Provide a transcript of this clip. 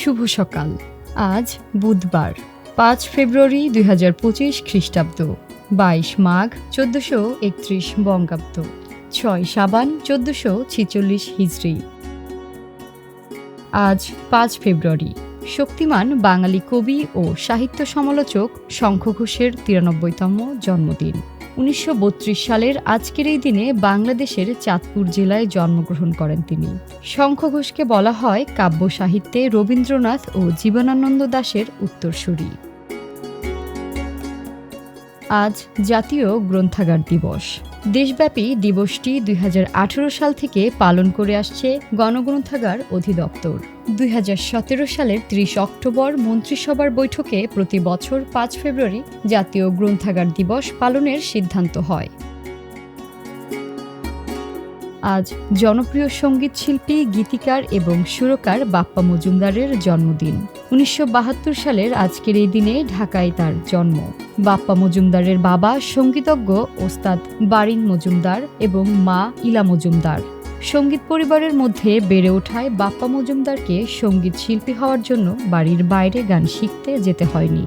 শুভ সকাল। আজ বুধবার ৫ ফেব্রুয়ারি ২০২৫ খ্রিস্টাব্দ, ২২ মাঘ ১৪৩১ বঙ্গাব্দ, ৬ সাবান ১৪৪৬ হিজরি। আজ ৫ ফেব্রুয়ারি শক্তিমান বাঙালি কবি ও সাহিত্য সমালোচক শঙ্খ ঘোষের ৯৩তম জন্মদিন। ১৯৩২ সালের আজকের এই দিনে বাংলাদেশের চাঁদপুর জেলায় জন্মগ্রহণ করেন তিনি। শঙ্খ ঘোষকে বলা হয় কাব্য সাহিত্যে রবীন্দ্রনাথ ও জীবনানন্দ দাশের উত্তরসূরি। আজ জাতীয় গ্রন্থাগার দিবস। দেশব্যাপী দিবসটি ২০১৮ সাল থেকে পালন করে আসছে গণগ্রন্থাগার অধিদপ্তর। ২০১৭ সালের ৩০ অক্টোবর মন্ত্রিসভার বৈঠকে প্রতি বছর ৫ ফেব্রুয়ারি জাতীয় গ্রন্থাগার দিবস পালনের সিদ্ধান্ত হয়। আজ জনপ্রিয় সঙ্গীত শিল্পী, গীতিকার এবং সুরকার বাপ্পা মজুমদারের জন্মদিন। ১৯৭২ সালের আজকের এই দিনে ঢাকায় তার জন্ম। বাপ্পা মজুমদারের বাবা সঙ্গীতজ্ঞ ওস্তাদ বারিন মজুমদার এবং মা ইলা মজুমদার। সঙ্গীত পরিবারের মধ্যে বেড়ে ওঠায় বাপ্পা মজুমদারকে সঙ্গীত শিল্পী হওয়ার জন্য বাড়ির বাইরে গান শিখতে যেতে হয়নি।